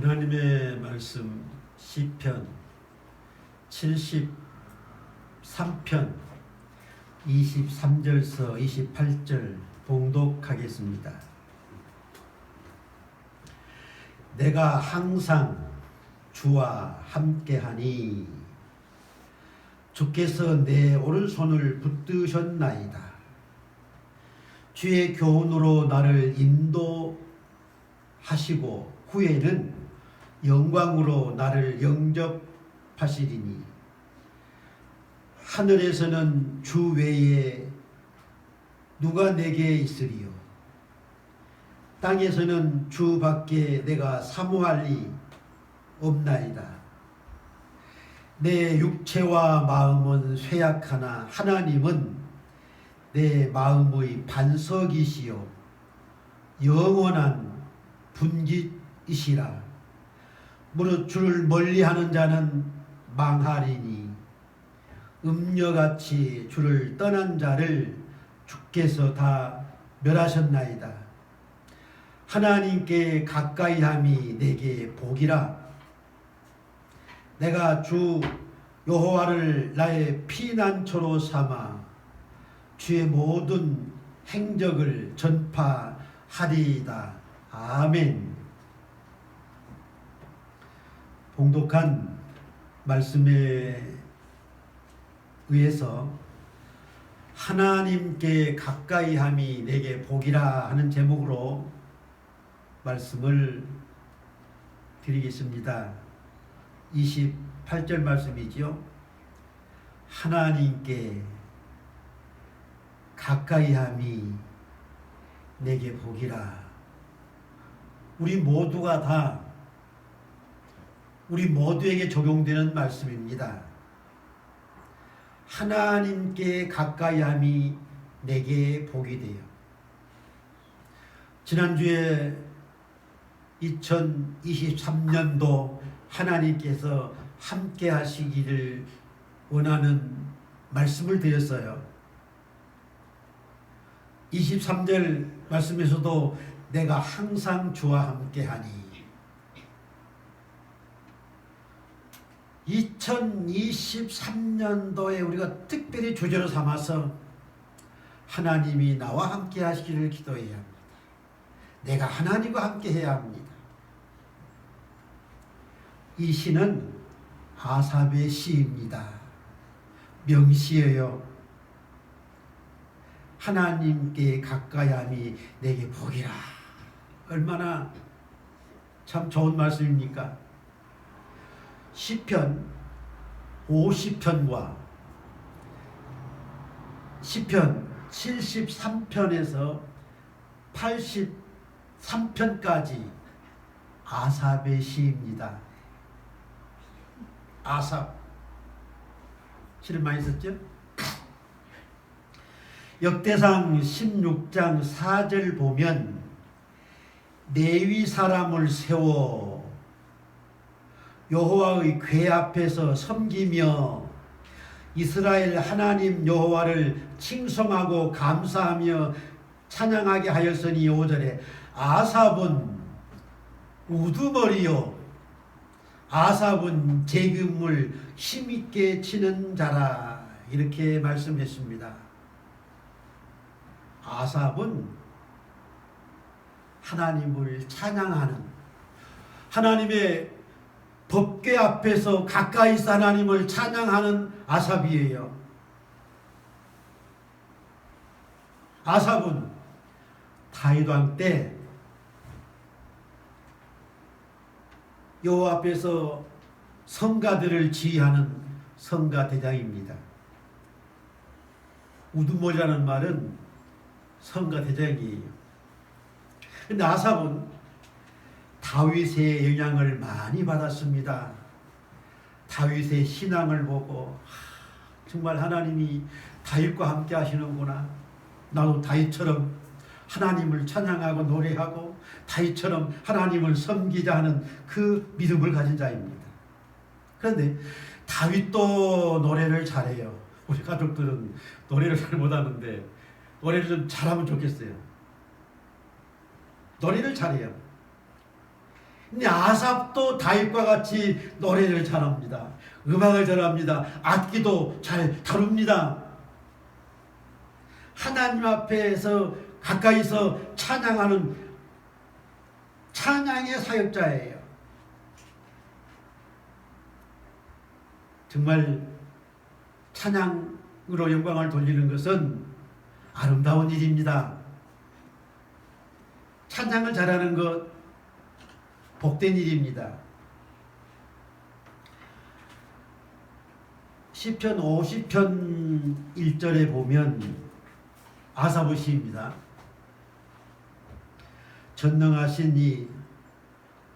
하나님의 말씀 시편 73편 23절서 28절 봉독하겠습니다. 내가 항상 주와 함께하니 주께서 내 오른손을 붙드셨나이다. 주의 교훈으로 나를 인도하시고 후에는 영광으로 나를 영접하시리니 하늘에서는 주 외에 누가 내게 있으리요. 땅에서는 주 밖에 내가 사모할 리 없나이다. 내 육체와 마음은 쇠약하나 하나님은 내 마음의 반석이시요 영원한 분깃이시라. 무릇 주를 멀리하는 자는 망하리니 음녀같이 주를 떠난 자를 주께서 다 멸하셨나이다. 하나님께 가까이함이 내게 복이라. 내가 주 여호와를 나의 피난처로 삼아 주의 모든 행적을 전파하리이다. 아멘. 봉독한 말씀에 의해서 하나님께 가까이함이 내게 복이라 하는 제목으로 말씀을 드리겠습니다. 28절 말씀이지요. 하나님께 가까이함이 내게 복이라. 우리 모두에게 적용되는 말씀입니다. 하나님께 가까이함이 내게 복이 돼요. 지난주에 2023년도 하나님께서 함께 하시기를 원하는 말씀을 드렸어요. 23절 말씀에서도 내가 항상 주와 함께 하니 2023년도에 우리가 특별히 주제로 삼아서 하나님이 나와 함께 하시기를 기도해야 합니다. 내가 하나님과 함께 해야 합니다. 이 시는 아삽의 시입니다. 명시예요. 하나님께 가까이함이 내게 복이라. 얼마나 참 좋은 말씀입니까? 시편 50편과 시편 73편에서 83편까지 아삽의 시입니다. 아삽 시를 많이 썼죠? 역대상 16장 4절 보면 레위 사람을 세워 여호와의 궤 앞에서 섬기며 이스라엘 하나님 여호와를 칭송하고 감사하며 찬양하게 하였으니 5절에 아삽은 우두머리요 아삽은 재금을 힘있게 치는 자라. 이렇게 말씀했습니다. 아삽은 하나님을 찬양하는, 하나님의 법궤 앞에서 가까이서 하나님을 찬양하는 아삽이에요. 아삽은 다윗 왕 때 여호와 앞에서 성가들을 지휘하는 성가대장입니다. 우두머리라는 말은 성가대장이에요. 그런데 아삽은 다윗의 영향을 많이 받았습니다. 다윗의 신앙을 보고 정말 하나님이 다윗과 함께 하시는구나. 나도 다윗처럼 하나님을 찬양하고 노래하고 다윗처럼 하나님을 섬기자 하는 그 믿음을 가진 자입니다. 그런데 다윗도 노래를 잘해요. 우리 가족들은 노래를 잘 못하는데 노래를 좀 잘하면 좋겠어요. 노래를 잘해요. 근데 아삽도 다윗과 같이 노래를 잘합니다. 음악을 잘합니다. 악기도 잘 다룹니다. 하나님 앞에서 가까이서 찬양하는 찬양의 사역자예요. 정말 찬양으로 영광을 돌리는 것은 아름다운 일입니다. 찬양을 잘하는 것 복된 일입니다. 시편 50편 1절에 보면 아사브 시입니다. 전능하신 이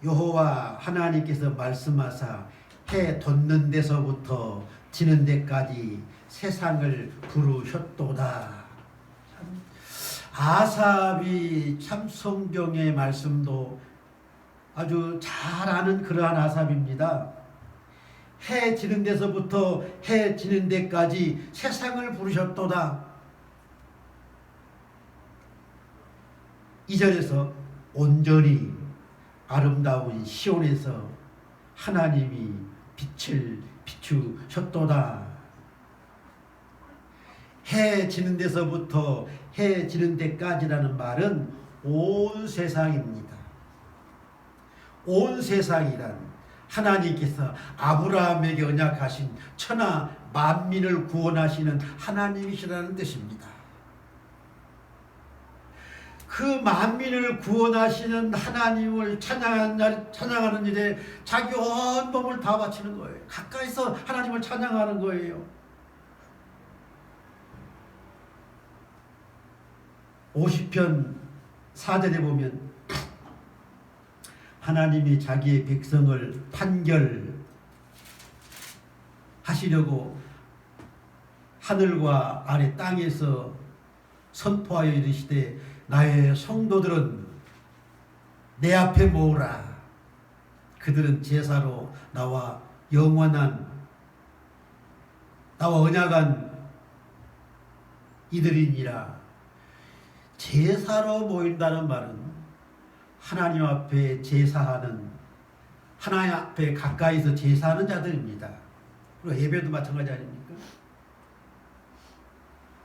여호와 하나님께서 말씀하사 해 돋는 데서부터 지는 데까지 세상을 부르셨도다. 아삽이 참 성경의 말씀도 아주 잘 아는 그러한 아삽입니다. 해 지는 데서부터 해 지는 데까지 세상을 부르셨도다. 2절에서 온전히 아름다운 시온에서 하나님이 빛을 비추셨도다. 해 지는 데서부터 해 지는 데까지라는 말은 온 세상입니다. 온 세상이란 하나님께서 아브라함에게 언약하신 천하 만민을 구원하시는 하나님이시라는 뜻입니다. 그 만민을 구원하시는 하나님을 찬양하는 일에 자기 온 몸을 다 바치는 거예요. 가까이서 하나님을 찬양하는 거예요. 50편 4절에 보면 하나님이 자기의 백성을 판결하시려고 하늘과 아래 땅에서 선포하여 이르시되 나의 성도들은 내 앞에 모으라. 그들은 제사로 나와 언약한 이들이니라. 제사로 모인다는 말은 하나님 앞에 제사하는, 하나님 앞에 가까이서 제사하는 자들입니다. 그리고 예배도 마찬가지 아닙니까?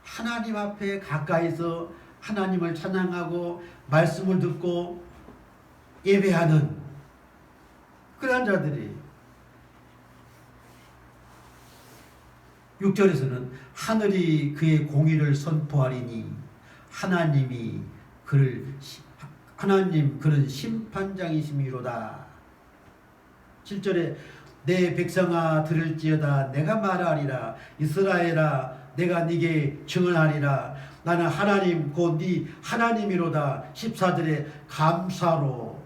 하나님 앞에 가까이서 하나님을 찬양하고 말씀을 듣고 예배하는 그러한 자들이 6절에서는 하늘이 그의 공의를 선포하리니 하나님 그는 심판장이심이로다. 7절에 내 백성아 들을지어다 내가 말하리라. 이스라엘아 내가 네게 증언하리라. 나는 하나님 곧 네 하나님이로다. 14절에 감사로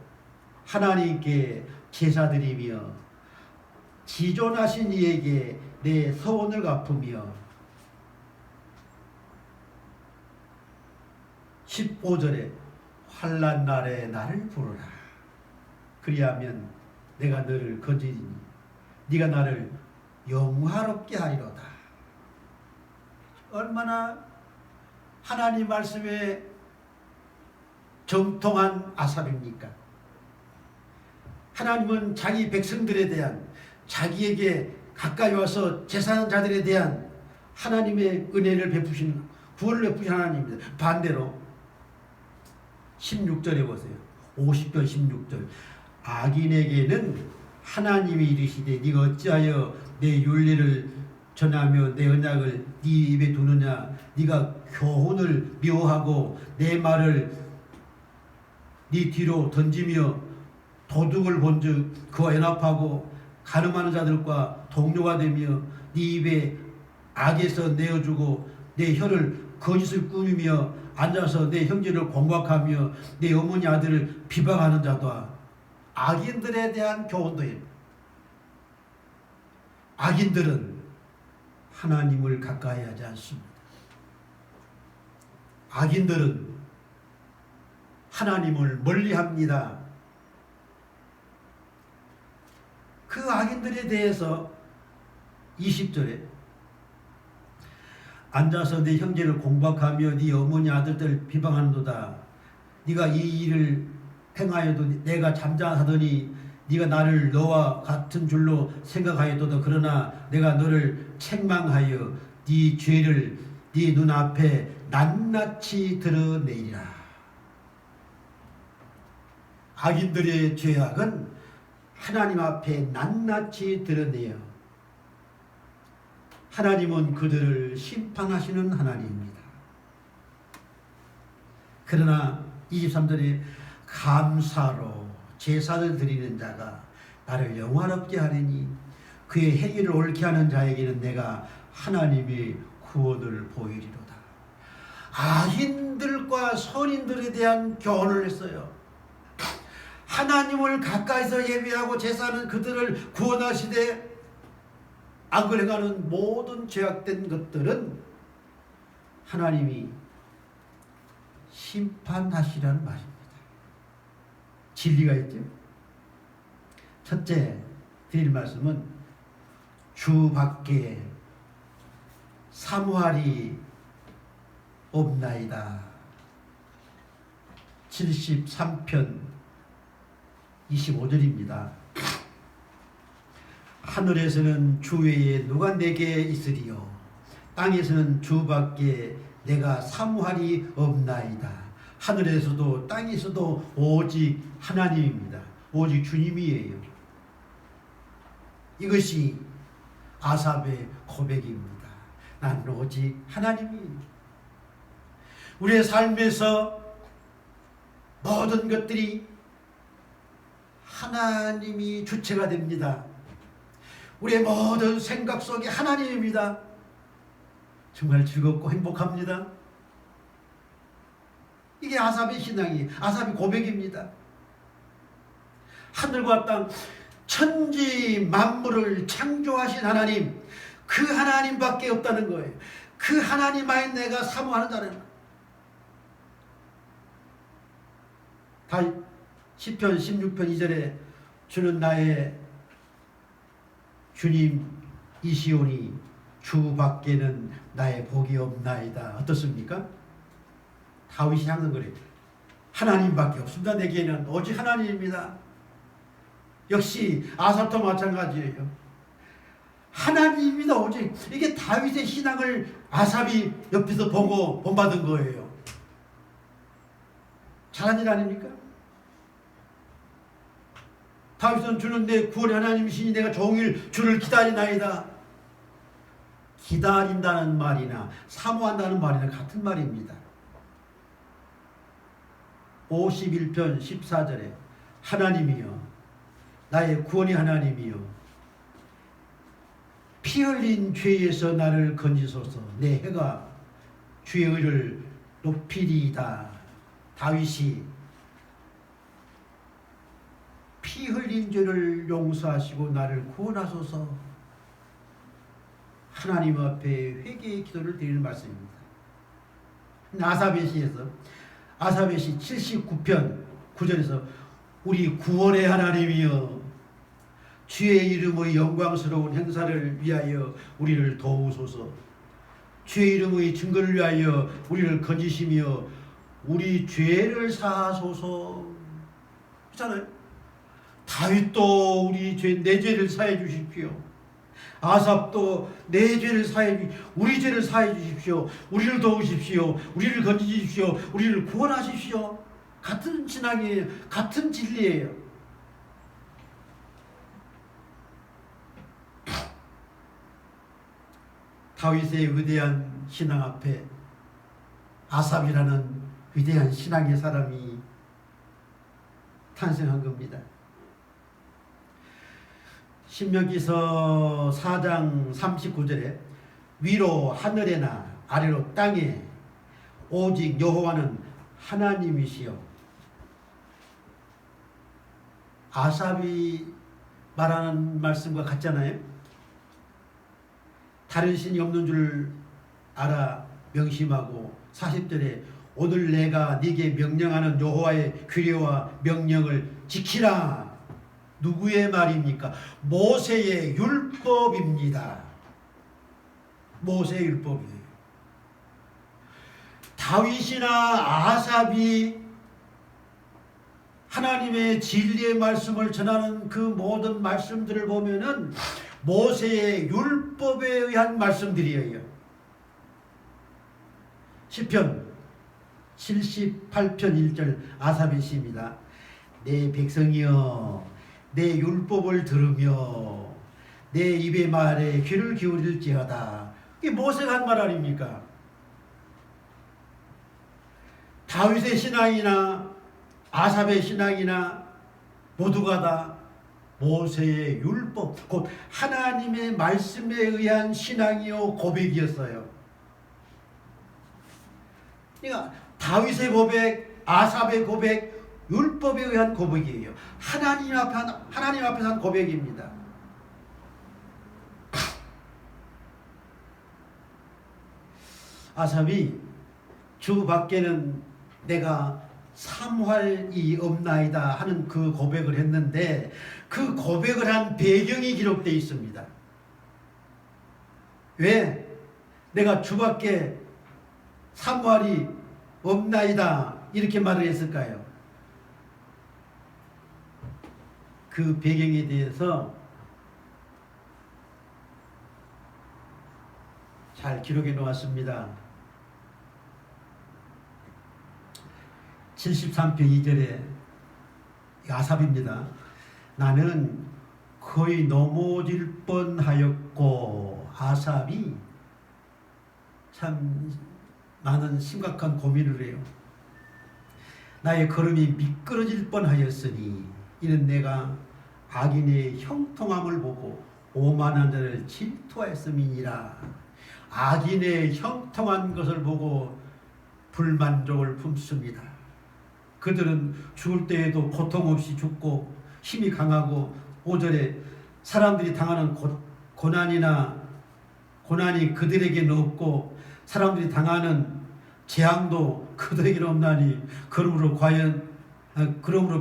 하나님께 제사드리며 지존하신 이에게 내 서원을 갚으며 15절에 환난 날에 나를 부르라. 그리하면 내가 너를 건지리니 네가 나를 영화롭게 하리로다. 얼마나 하나님 말씀에 정통한 아삽입니까? 하나님은 자기 백성들에 대한, 자기에게 가까이 와서 제사하는 자들에 대한 하나님의 은혜를 베푸시는, 구원을 베푸신 하나님입니다. 반대로 16절에 보세요. 50편 16절. 악인에게는 하나님이 이르시되 네가 어찌하여 내 윤리를 전하며 내 언약을 네 입에 두느냐. 네가 교훈을 미워하고 내 말을 네 뒤로 던지며 도둑을 본즉 그와 연합하고 가늠하는 자들과 동료가 되며 네 입에 악에서 내어주고 내 혀를 거짓을 꾸미며 앉아서 내 형제를 공박하며 내 어머니 아들을 비방하는 자다. 악인들에 대한 교훈도입니다. 악인들은 하나님을 가까이 하지 않습니다. 악인들은 하나님을 멀리합니다. 그 악인들에 대해서 20절에 앉아서 네 형제를 공박하며 네 어머니 아들들 비방하는도다. 네가 이 일을 행하여도 내가 잠잠하더니 네가 나를 너와 같은 줄로 생각하여도다. 그러나 내가 너를 책망하여 네 죄를 네 눈앞에 낱낱이 드러내리라. 악인들의 죄악은 하나님 앞에 낱낱이 드러내요. 하나님은 그들을 심판하시는 하나님입니다. 그러나 23절에 감사로 제사를 드리는 자가 나를 영화롭게 하리니 그의 행위를 옳게 하는 자에게는 내가 하나님의 구원을 보이리로다. 악인들과 선인들에 대한 교훈을 했어요. 하나님을 가까이서 예배하고 제사하는 그들을 구원하시되 악을 행하는 모든 죄악된 것들은 하나님이 심판하시라는 말입니다. 진리가 있죠. 첫째 드릴 말씀은 주 밖에 사무할이 없나이다. 73편 25절입니다. 하늘에서는 주 외에 누가 내게 있으리요 땅에서는 주 밖에 내가 사무할이 없나이다. 하늘에서도 땅에서도 오직 하나님입니다. 오직 주님이에요. 이것이 아삽의 고백입니다. 나는 오직 하나님이에요. 우리의 삶에서 모든 것들이 하나님이 주체가 됩니다. 우리의 모든 생각 속에 하나님입니다. 정말 즐겁고 행복합니다. 이게 아삽의 신앙이, 아삽의 고백입니다. 하늘과 땅, 천지 만물을 창조하신 하나님, 그 하나님밖에 없다는 거예요. 그 하나님만이 내가 사모하는 자는 거예요. 시편 16편 2절에 주는 나의 주님이시오니 주 밖에는 나의 복이 없나이다. 어떻습니까? 다윗이 항상 그래요. 하나님밖에 없습니다. 내게는 오직 하나님입니다. 역시 아삽도 마찬가지예요. 하나님입니다. 오직. 이게 다윗의 신앙을 아삽이 옆에서 보고 본받은 거예요. 잘한 일 아닙니까? 다윗은 주는 내 구원의 하나님이시니 내가 종일 주를 기다리나이다. 기다린다는 말이나 사모한다는 말이나 같은 말입니다. 51편 14절에 하나님이여 나의 구원의 하나님이여 피 흘린 죄에서 나를 건지소서. 내 해가 주의 의를 높이리이다. 다윗이 피 흘린 죄를 용서하시고 나를 구원하소서. 하나님 앞에 회개의 기도를 드리는 말씀입니다. 아삽의 시에서 아삽의 시 79편 9절에서 우리 구원의 하나님이여 주의 이름의 영광스러운 행사를 위하여 우리를 도우소서. 주의 이름의 증거를 위하여 우리를 건지시며 우리 죄를 사하소서. 그렇잖아요. 다윗도 내 죄를 사해 주십시오. 아삽도 내 죄를 사해 주십시오. 우리 죄를 사해 주십시오. 우리를 도우십시오. 우리를 건지십시오. 우리를 구원하십시오. 같은 신앙이에요. 같은 진리예요. 다윗의 위대한 신앙 앞에 아삽이라는 위대한 신앙의 사람이 탄생한 겁니다. 신명기서 4장 39절에 위로 하늘에나 아래로 땅에 오직 여호와는 하나님이시여. 아삽이 말하는 말씀과 같잖아요. 다른 신이 없는 줄 알아 명심하고 40절에 오늘 내가 네게 명령하는 여호와의 규례와 명령을 지키라. 누구의 말입니까? 모세의 율법입니다. 모세의 율법이에요. 다윗이나 아삽이 하나님의 진리의 말씀을 전하는 그 모든 말씀들을 보면은 모세의 율법에 의한 말씀들이에요. 시편 78편 1절 아삽의 시입니다. 내 백성이여 내 율법을 들으며 내 입의 말에 귀를 기울일지어다. 이게 모세가 한 말 아닙니까? 다윗의 신앙이나 아삽의 신앙이나 모두가 다 모세의 율법, 곧 하나님의 말씀에 의한 신앙이요 고백이었어요. 그러니까 다윗의 고백, 아삽의 고백, 율법에 의한 고백이에요. 하나님 앞에서 한 고백입니다. 아삽이 주 밖에는 내가 삼활이 없나이다 하는 그 고백을 했는데 그 고백을 한 배경이 기록되어 있습니다. 왜 내가 주밖에 삼활이 없나이다 이렇게 말을 했을까요? 그 배경에 대해서 잘 기록해 놓았습니다. 73편 2절에 아삽입니다. 나는 거의 넘어질 뻔하였고, 아삽이 참 많은 심각한 고민을 해요. 나의 걸음이 미끄러질 뻔하였으니 이는 내가 악인의 형통함을 보고 오만한 자를 질투하였음이니라. 악인의 형통한 것을 보고 불만족을 품습니다. 그들은 죽을 때에도 고통 없이 죽고 힘이 강하고 5절에 사람들이 당하는 고난이 그들에게는 없고 사람들이 당하는 재앙도 그들에게는 없나니 그러므로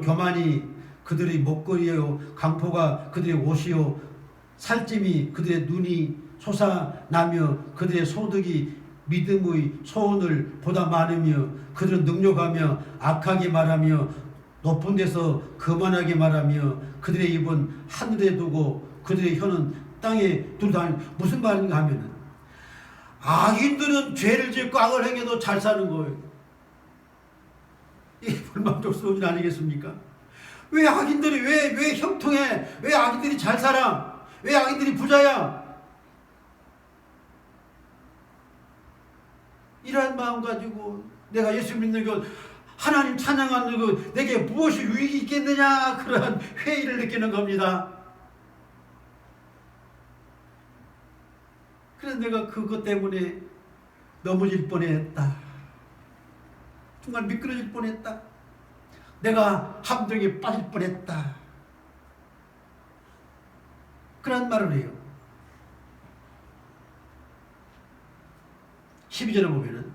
교만이 그들의 목걸이요 강포가 그들의 옷이요 살찜이 그들의 눈이 솟아나며 그들의 소득이 믿음의 소원을 보다 많으며 그들은 능욕하며 악하게 말하며 높은 데서 거만하게 말하며 그들의 입은 하늘에 두고 그들의 혀는 땅에 두고 다니는 무슨 말인가 하면은 악인들은 죄를 짓고 악을 행해도 잘 사는 거예요. 이게 불만족스러운 일 아니겠습니까? 왜 악인들이 왜 형통해? 왜 악인들이 잘 살아? 왜 악인들이 부자야? 이러한 마음 가지고 내가 예수 믿는 것 하나님 찬양하는 것 내게 무엇이 유익이 있겠느냐 그러한 회의를 느끼는 겁니다. 그래서 내가 그것 때문에 넘어질 뻔했다. 정말 미끄러질 뻔했다. 내가 함정에 빠질 뻔했다. 그런 말을 해요. 12절에 보면은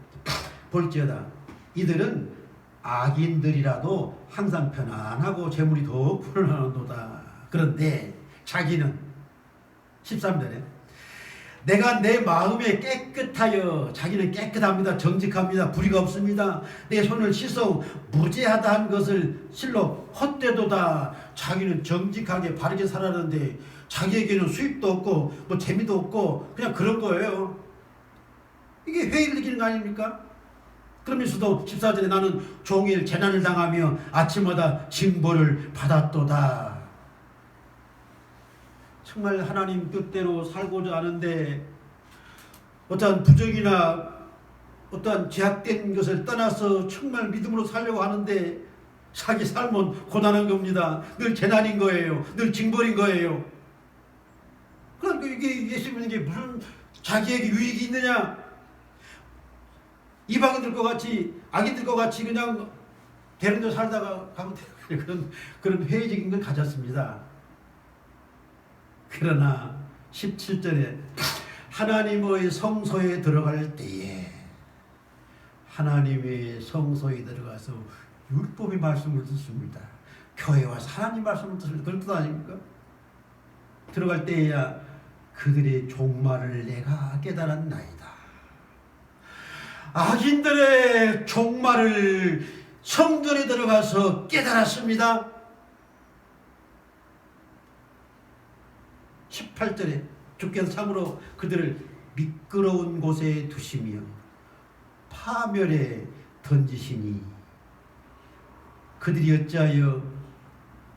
볼지어다 이들은 악인들이라도 항상 편안하고 재물이 더욱 불어나는도다. 그런데 자기는 13절에 내가 내 마음에 깨끗하여 자기는 깨끗합니다. 정직합니다. 불의가 없습니다. 내 손을 씻어 무죄하다 한 것을 실로 헛되도다. 자기는 정직하게 바르게 살았는데 자기에게는 수입도 없고 뭐 재미도 없고 그냥 그런 거예요. 이게 회의를 느끼는 거 아닙니까? 그러면서도 14절에 나는 종일 재난을 당하며 아침마다 징벌을 받았도다. 정말 하나님 뜻대로 살고자 하는데 어떠한 부정이나 어떠한 제약된 것을 떠나서 정말 믿음으로 살려고 하는데 자기 삶은 고단한 겁니다. 늘 재난인 거예요. 늘 징벌인 거예요. 그러니까 이게 예수 믿는 게 무슨 자기에게 유익이 있느냐? 이방인들과 같이 악인들과 같이 그냥 되는 대로 살다가 가면 그런 회의적인 걸 가졌습니다. 그러나 17절에 하나님의 성소에 들어갈 때에 하나님의 성소에 들어가서 율법의 말씀을 듣습니다. 교회 와서 하나님 말씀을 듣습니다. 그런 뜻 아닙니까? 들어갈 때에야 그들의 종말을 내가 깨달았나이다. 악인들의 종말을 성전에 들어가서 깨달았습니다. 18절에 주께서 참으로 그들을 미끄러운 곳에 두시며 파멸에 던지시니 그들이 어찌하여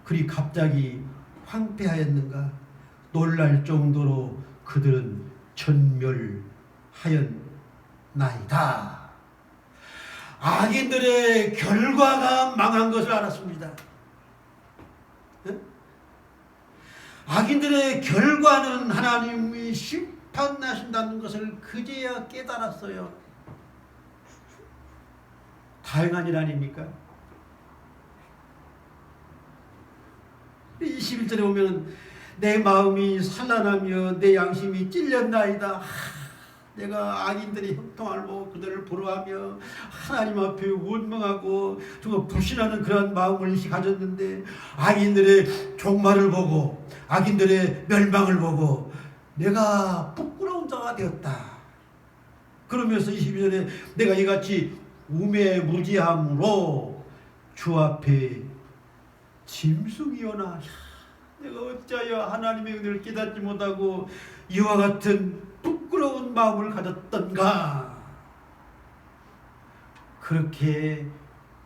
그리 갑자기 황폐하였는가. 놀랄 정도로 그들은 전멸하였나이다. 악인들의 결과가 망한 것을 알았습니다. 악인들의 결과는 하나님이 심판하신다는 것을 그제야 깨달았어요. 다행한 일 아닙니까? 21절에 보면 내 마음이 산란하며 내 양심이 찔렸나이다. 내가 악인들의 형통을 보고 그들을 부러워하며 하나님 앞에 원망하고 정말 불신하는 그런 마음을 가졌는데 악인들의 종말을 보고 악인들의 멸망을 보고 내가 부끄러운 자가 되었다. 그러면서 22절에 내가 이같이 우매무지함으로 주 앞에 짐승이오나. 내가 어찌하여 하나님의 은혜를 깨닫지 못하고 이와 같은 부끄러운 마음을 가졌던가. 그렇게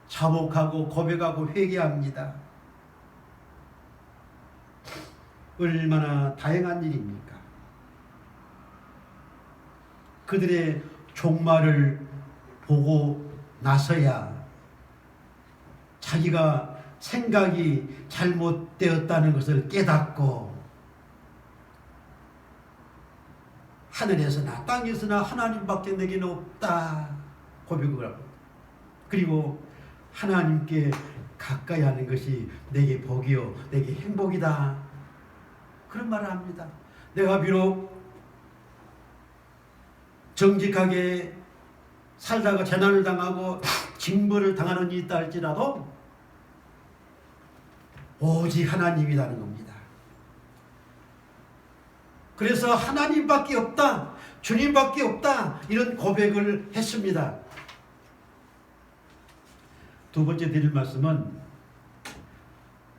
자복하고 고백하고 회개합니다. 얼마나 다행한 일입니까? 그들의 종말을 보고 나서야 자기가 생각이 잘못되었다는 것을 깨닫고 하늘에서나 땅에서나 하나님밖에 내게는 없다 고백을 하고, 그리고 하나님께 가까이 하는 것이 내게 복이요 내게 행복이다 그런 말을 합니다. 내가 비록 정직하게 살다가 재난을 당하고 징벌을 당하는 일이 있다 할지라도 오직 하나님이라는 겁니다. 그래서 하나님밖에 없다, 주님밖에 없다 이런 고백을 했습니다. 두 번째 드릴 말씀은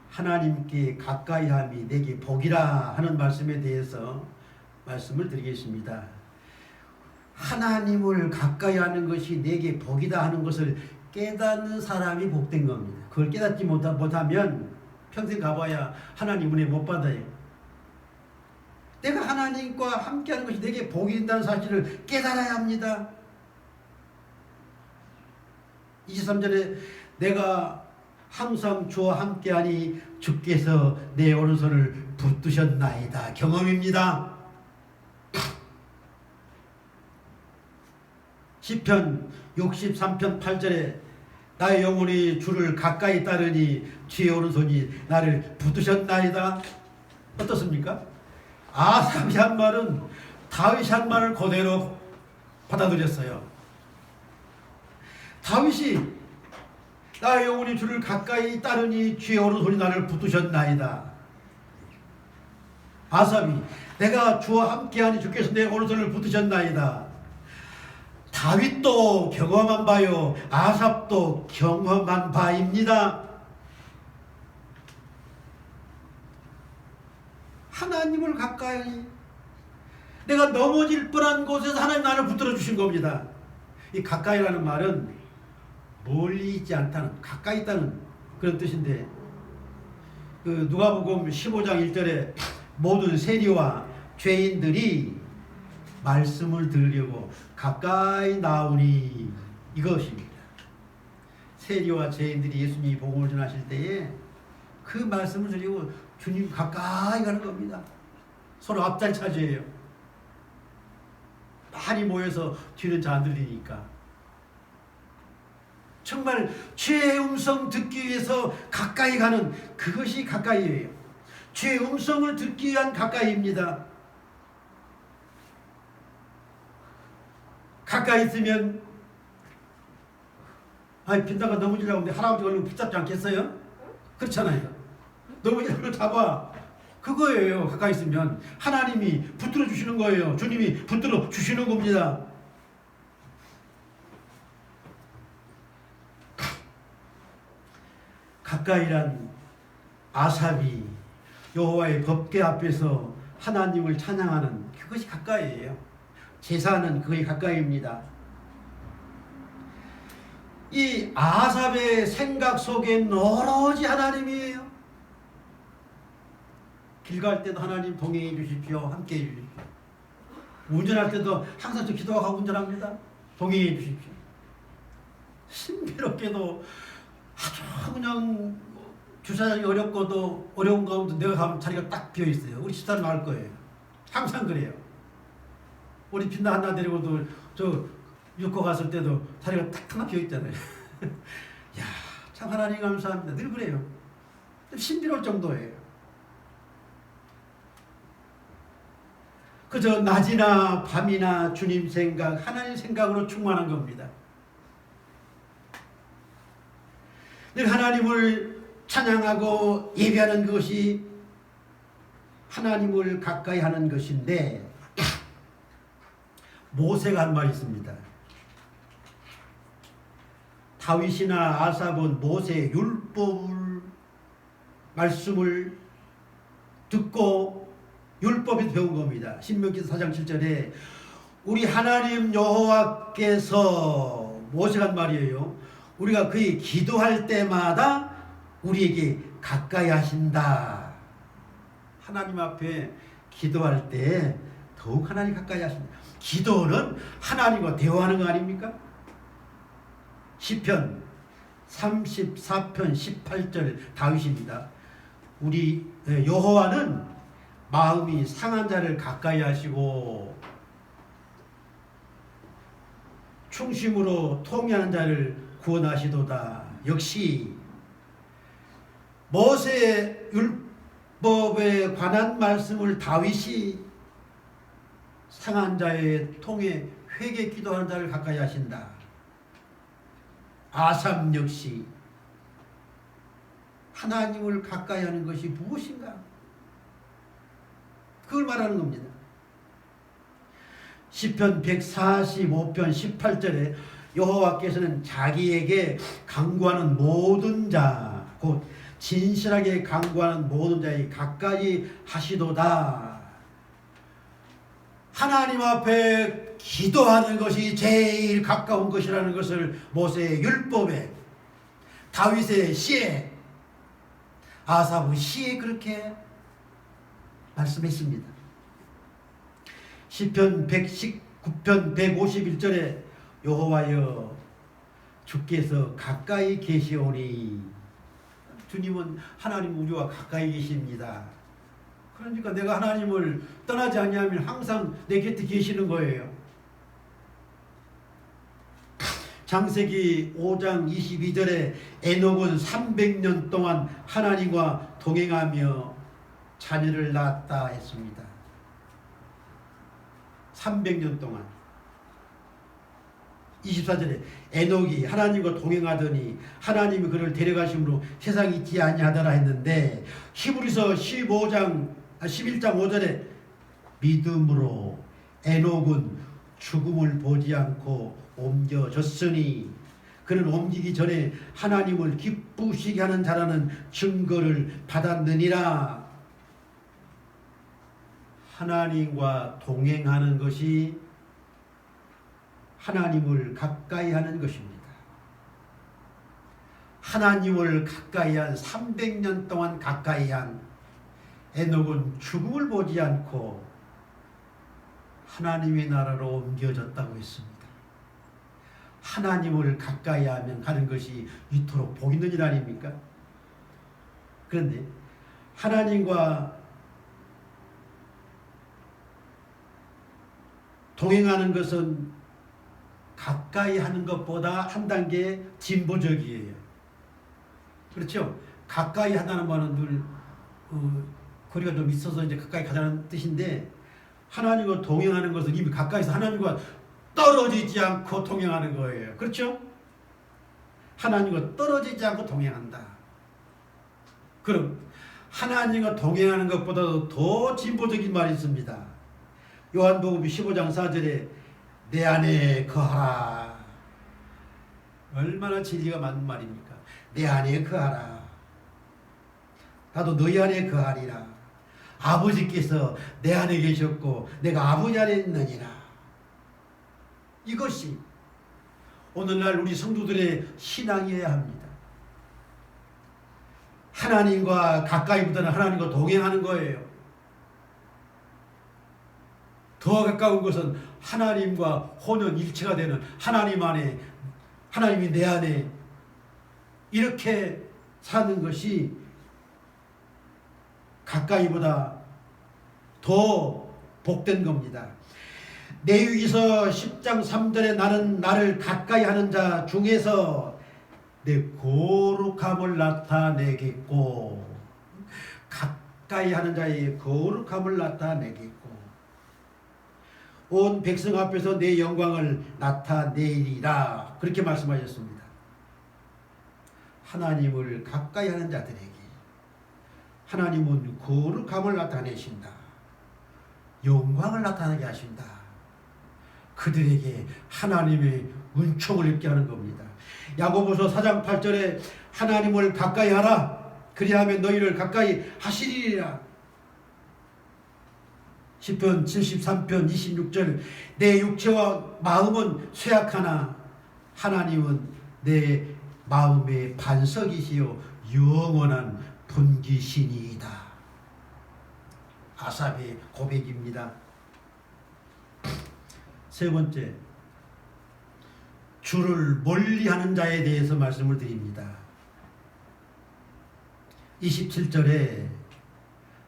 하나님께 가까이함이 내게 복이라 하는 말씀에 대해서 말씀을 드리겠습니다. 하나님을 가까이하는 것이 내게 복이다 하는 것을 깨닫는 사람이 복된 겁니다. 그걸 깨닫지 못하면 평생 가봐야 하나님 은혜 못 받아요. 내가 하나님과 함께하는 것이 내게 복이 된다는 사실을 깨달아야 합니다. 23절에 내가 항상 주와 함께하니 주께서 내 오른손을 붙드셨나이다. 경험입니다. 시편 63편 8절에 나의 영혼이 주를 가까이 따르니 주의 오른손이 나를 붙드셨나이다. 어떻습니까? 아삽이 한 말은 다윗이 한 말을 그대로 받아들였어요. 다윗이 나의 영혼이 주를 가까이 따르니 주의 오른손이 나를 붙드셨나이다. 아삽이 내가 주와 함께하니 주께서 내 오른손을 붙드셨나이다. 다윗도 경험한 바요 아삽도 경험한 바입니다. 하나님을 가까이, 내가 넘어질 뻔한 곳에서 하나님 나를 붙들어 주신 겁니다. 이 가까이라는 말은 멀리 있지 않다는, 가까이 있다는 그런 뜻인데, 그 누가복음 15장 1절에 모든 세리와 죄인들이 말씀을 들으려고 가까이 나오니 이것입니다. 세리와 죄인들이 예수님이 복음을 전하실 때에 그 말씀을 들으려고 주님 가까이 가는 겁니다. 서로 앞자리 차지해요. 많이 모여서 뒤는 잘 안 들리니까. 정말 주의 음성 듣기 위해서 가까이 가는 그것이 가까이예요. 주의 음성을 듣기 위한 가까이입니다. 가까이 있으면 빈다가 넘어지려고 하는데 할아버지가 얼른 붙잡지 않겠어요? 그렇잖아요. 넘어지려고 잡아. 그거예요. 가까이 있으면 하나님이 붙들어 주시는 거예요. 주님이 붙들어 주시는 겁니다. 가까이란 아삽이 여호와의 법궤 앞에서 하나님을 찬양하는 그것이 가까이예요. 제사는 그게 가까이입니다. 이 아삽의 생각 속에 오로지 하나님이에요. 길 갈 때도 하나님 동행해 주십시오. 함께 해 주십시오. 운전할 때도 항상 저 기도하고 운전합니다. 동행해 주십시오. 신비롭게도 아주 그냥 주차장이 어렵고도 어려운 가운데 내가 가면 자리가 딱 비어 있어요. 우리 집사람 알 거예요. 항상 그래요. 우리 빛나 하나 데리고도 저 육고 갔을 때도 자리가 딱 하나 비어 있잖아요. 야, 참 하나님 감사합니다. 늘 그래요. 신비로울 정도예요. 그저 낮이나 밤이나 주님 생각, 하나님 생각으로 충만한 겁니다. 늘 하나님을 찬양하고 예배하는 것이 하나님을 가까이 하는 것인데, 모세가 한 말이 있습니다. 다윗이나 아삽은 모세의 율법을 말씀을 듣고 율법에서 배운 겁니다. 신명기 4장 7절에 우리 하나님 여호와께서, 모세가 한 말이에요, 우리가 그의 기도할 때마다 우리에게 가까이 하신다. 하나님 앞에 기도할 때 더욱 하나님 가까이 하신다. 기도는 하나님과 대화하는 거 아닙니까? 시편 34편 18절 다윗입니다. 우리 여호와는 마음이 상한 자를 가까이 하시고 충심으로 통회하는 자를 구원하시도다. 역시 모세의 율법에 관한 말씀을 다윗이 상한 자의 통해 회개 기도하는 자를 가까이 하신다. 아삽 역시 하나님을 가까이 하는 것이 무엇인가? 그걸 말하는 겁니다. 시편 145편 18절에 여호와께서는 자기에게 간구하는 모든 자, 곧 진실하게 간구하는 모든 자에 가까이 하시도다. 하나님 앞에 기도하는 것이 제일 가까운 것이라는 것을 모세의 율법에, 다윗의 시에, 아삽의 시에 그렇게 말씀했습니다. 시편 119편 151절에 여호와여 주께서 가까이 계시오니, 주님은 하나님 우리와 가까이 계십니다. 그러니까 내가 하나님을 떠나지 아니하면 항상 내 곁에 계시는 거예요. 창세기 5장 22절에 에녹은 300년 동안 하나님과 동행하며 자녀를 낳았다 했습니다. 300년 동안. 24절에 에녹이 하나님과 동행하더니 하나님이 그를 데려가심으로 세상이 있지 아니하더라 했는데, 히브리서 11장 5절에 믿음으로 에녹은 죽음을 보지 않고 옮겨졌으니 그는 옮기기 전에 하나님을 기쁘시게 하는 자라는 증거를 받았느니라. 하나님과 동행하는 것이 하나님을 가까이 하는 것입니다. 하나님을 가까이 한 300년 동안 가까이 한 에녹은 죽음을 보지 않고 하나님의 나라로 옮겨졌다고 했습니다. 하나님을 가까이 하면 가는 것이 이토록 복 있는 일 아닙니까? 그런데 하나님과 동행하는 것은 가까이 하는 것보다 한 단계 진보적이에요. 그렇죠? 가까이 하다는 말은 늘 거리가 좀 있어서 이제 가까이 가자는 뜻인데, 하나님과 동행하는 것은 이미 가까이서 하나님과 떨어지지 않고 동행하는 거예요. 그렇죠? 하나님과 떨어지지 않고 동행한다. 그럼 하나님과 동행하는 것보다도 더 진보적인 말이 있습니다. 요한복음 15장 4절에 내 안에 거하라. 얼마나 진리가 많은 말입니까? 내 안에 거하라. 나도 너희 안에 거하리라. 아버지께서 내 안에 계셨고 내가 아버지 안에 있느니라. 이것이 오늘날 우리 성도들의 신앙이어야 합니다. 하나님과 가까이보다는 하나님과 동행하는 거예요. 더 가까운 것은 하나님과 혼연일체가 되는 하나님 안에, 하나님이 내 안에 이렇게 사는 것이 가까이보다 더 복된 겁니다. 레위기서 10장 3절에 나는 나를 가까이 하는 자 중에서 내 거룩함을 나타내겠고, 가까이 하는 자의 거룩함을 나타내겠고, 온 백성 앞에서 내 영광을 나타내리라. 그렇게 말씀하셨습니다. 하나님을 가까이 하는 자들에게 하나님은 거룩함을 나타내신다. 영광을 나타나게 하신다. 그들에게 하나님의 은총을 입게 하는 겁니다. 야고보서 4장 8절에 하나님을 가까이 하라. 그리하면 너희를 가까이 하시리라. 시편 73편 26절 내 육체와 마음은 쇠약하나 하나님은 내 마음의 반석이시요 영원한 분기신이다. 아삽의 고백입니다. 세 번째, 주를 멀리하는 자에 대해서 말씀을 드립니다. 27절에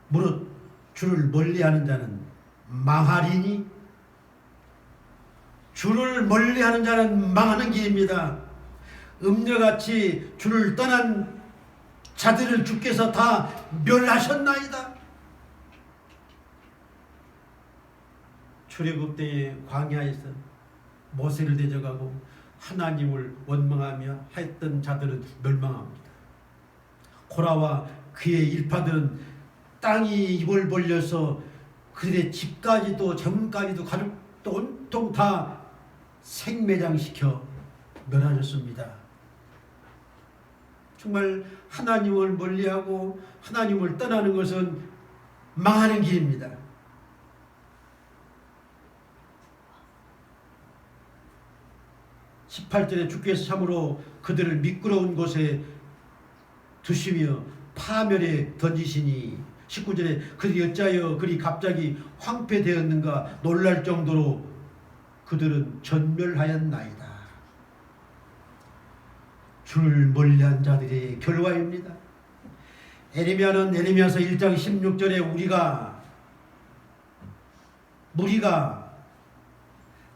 무릇 주를 멀리하는 자는 망하리니, 주를 멀리하는 자는 망하는 길입니다. 음녀같이 주를 떠난 자들을 주께서 다 멸하셨나이다. 출애굽 때에 광야에서 모세를 대적하고 하나님을 원망하며 했던 자들은 멸망합니다. 코라와 그의 일파들은 땅이 입을 벌려서 그들의 집까지도 재물까지도 가족도 온통 다 생매장시켜 멸하셨습니다. 정말 하나님을 멀리하고 하나님을 떠나는 것은 망하는 길입니다. 18절에 주께서 참으로 그들을 미끄러운 곳에 두시며 파멸에 던지시니, 19절에 그들이 어찌하여 그리 갑자기 황폐되었는가 놀랄 정도로 그들은 전멸하였나이다. 주를 멀리한 자들의 결과입니다. 에레미야는 에레미야서 1장 16절에 무리가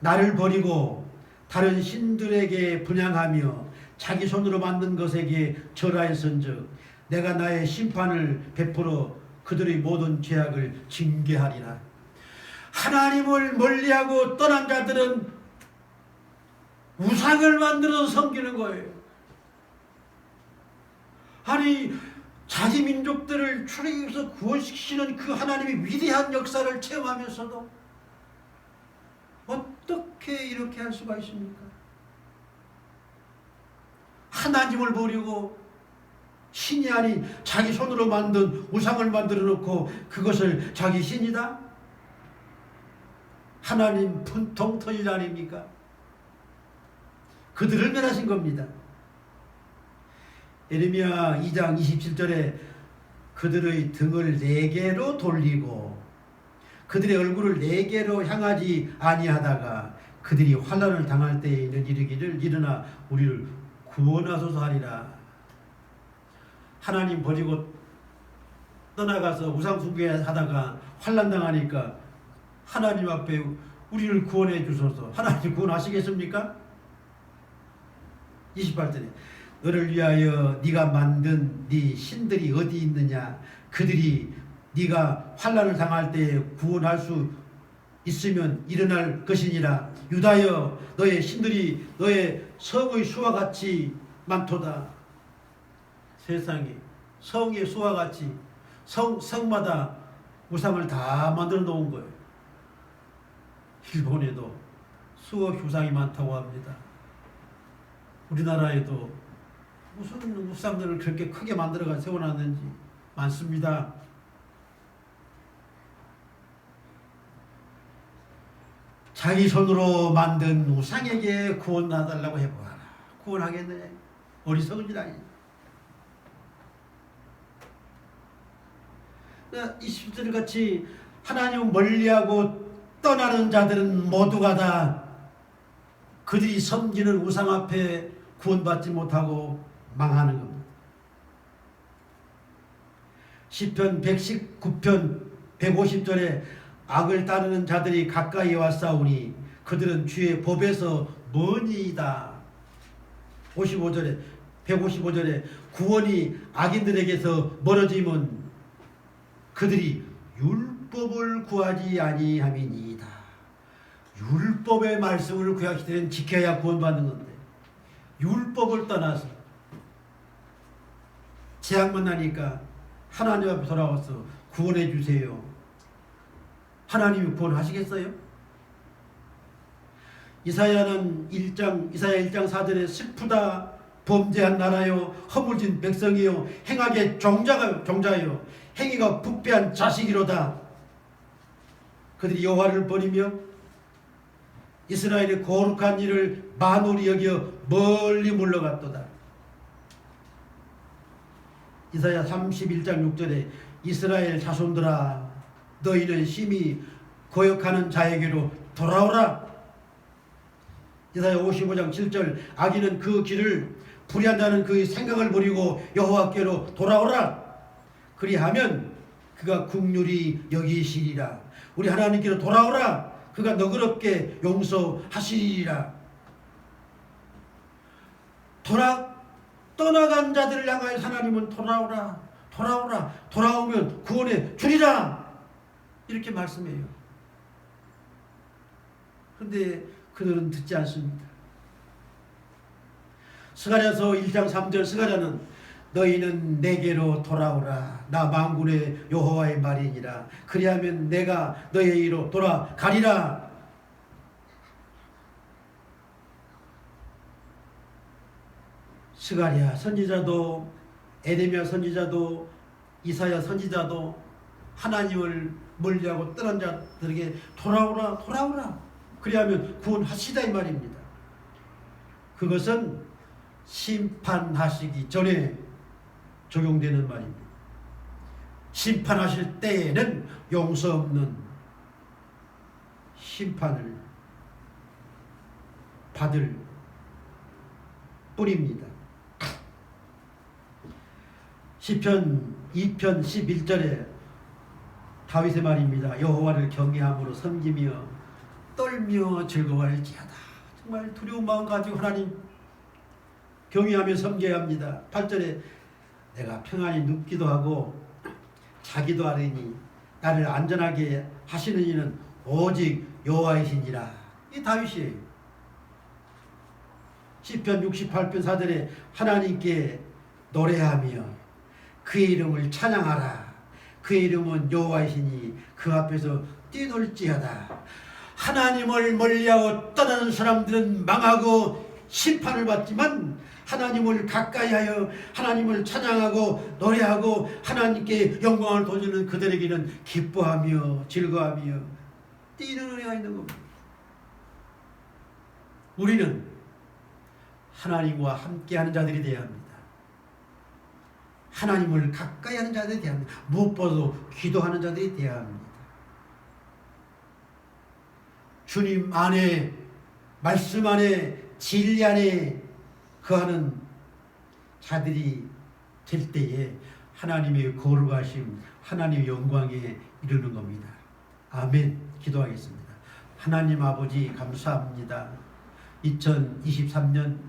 나를 버리고 다른 신들에게 분향하며 자기 손으로 만든 것에게 절하였은즉 내가 나의 심판을 베풀어 그들의 모든 죄악을 징계하리라. 하나님을 멀리하고 떠난 자들은 우상을 만들어서 섬기는 거예요. 아니, 자기 민족들을 출애굽에서 구원시키시는 그 하나님의 위대한 역사를 체험하면서도 어떻게 이렇게 할 수가 있습니까? 하나님을 버리고 신이 아닌 자기 손으로 만든 우상을 만들어 놓고 그것을 자기 신이다? 하나님 분통 터질 아닙니까? 그들을 멸하신 겁니다. 에레미야 2장 27절에 그들의 등을 네 개로 돌리고 그들의 얼굴을 네 개로 향하지 아니하다가 그들이 환난을 당할 때에는 이르기를 일어나 우리를 구원하소서 하리라. 하나님 버리고 떠나가서 우상 숭배하다가 환난 당하니까 하나님 앞에 우리를 구원해 주소서. 하나님 구원하시겠습니까? 28절에 너를 위하여 네가 만든 네 신들이 어디 있느냐? 그들이 네가 환난을 당할 때에 구원할 수 있으면 일어날 것이니라. 유다여 너의 신들이 너의 성의 수와 같이 많도다. 세상에 성의 수와 같이 성마다 우상을 다 만들어 놓은 거예요. 일본에도 수억 우상이 많다고 합니다. 우리나라에도 무슨 우상들을 그렇게 크게 만들어가 세워놨는지 많습니다. 자기 손으로 만든 우상에게 구원 놔달라고 해보아라. 구원하겠느냐? 어리석은 일 아니냐? 20절 같이 하나님을 멀리하고 떠나는 자들은 모두가 다 그들이 섬기는 우상 앞에 구원받지 못하고 망하는 겁니다. 시편 119편 150절에 악을 따르는 자들이 가까이 왔사오니 그들은 주의 법에서 머니이다. 55절에 155절에 구원이 악인들에게서 멀어지면 그들이 율법을 구하지 아니함이니이다. 율법의 말씀을 구하기 때는 지켜야 구원받는 건데 율법을 떠나서 재앙만 나니까 하나님 앞에 돌아와서 구원해 주세요. 하나님이 구원하시겠어요? 이사야 1장 4절에 슬프다 범죄한 나라요 허물진 백성이요 행하게 종자요 행위가 부패한 자식이로다. 그들이 여호와를 버리며 이스라엘의 거룩한 일을 만홀히 여겨 멀리 물러갔도다. 이사야 31장 6절에 이스라엘 자손들아 너희는 심히 거역하는 자에게로 돌아오라. 이사야 55장 7절 악인은 그 길을 불의한 자는 그 생각을 버리고 여호와께로 돌아오라. 그리하면 그가 긍휼히 여기시리라. 우리 하나님께로 돌아오라. 그가 너그럽게 용서하시리라. 떠나간 자들을 향하여 하나님은 돌아오라. 돌아오면 구원해 주리라. 이렇게 말씀해요. 그런데 그들은 듣지 않습니다. 스가랴서 1장 3절 스가랴는 너희는 내게로 돌아오라. 나 만군의 여호와의 말이니라. 그리하면 내가 너희로 돌아가리라. 스가랴 선지자도 에레미야 선지자도 이사야 선지자도 하나님을 멀리하고 떠난 자들에게 돌아오라. 그리하면 구원하시다 이 말입니다. 그것은 심판하시기 전에 적용되는 말입니다. 심판하실 때에는 용서 없는 심판을 받을 뿐입니다. 시편 2편 11절에 다윗의 말입니다. 여호와를 경외함으로 섬기며 떨며 즐거워할지어다. 정말 두려운 마음 가지고 하나님 경외하며 섬겨야 합니다. 8절에 내가 평안히 눕기도 하고 자기도 하리니 나를 안전하게 하시는 이는 오직 여호와이시니라. 이 다윗이에요. 시편 68편 4절에 하나님께 노래하며 그의 이름을 찬양하라. 그의 이름은 여호와이시니 그 앞에서 뛰놀지어다. 하나님을 멀리하고 떠나는 사람들은 망하고 심판을 받지만 하나님을 가까이하여 하나님을 찬양하고 노래하고 하나님께 영광을 돌리는 그들에게는 기뻐하며 즐거워하며 뛰는 은혜가 있는 겁니다. 우리는 하나님과 함께하는 자들이 되어야 합니다. 하나님을 가까이 하는 자들이 되어야 합니다. 무엇보다도 기도하는 자들이 되어야 합니다. 주님 안에 말씀 안에 진리 안에 거하는 자들이 될 때에 하나님의 거룩하심 하나님의 영광에 이르는 겁니다. 아멘. 기도하겠습니다. 하나님 아버지 감사합니다. 2023년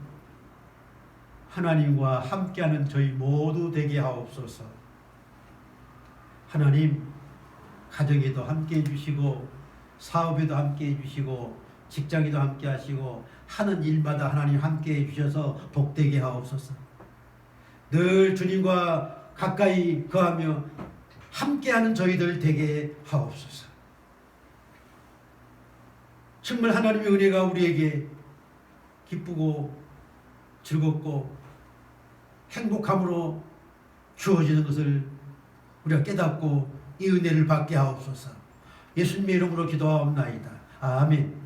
하나님과 함께하는 저희 모두 되게 하옵소서. 하나님 가정에도 함께해 주시고 사업에도 함께해 주시고 직장에도 함께 하시고 하는 일마다 하나님 함께해 주셔서 복되게 하옵소서. 늘 주님과 가까이 거하며 함께하는 저희들 되게 하옵소서. 정말 하나님의 은혜가 우리에게 기쁘고 즐겁고 행복함으로 주어지는 것을 우리가 깨닫고 이 은혜를 받게 하옵소서. 예수님의 이름으로 기도하옵나이다. 아멘.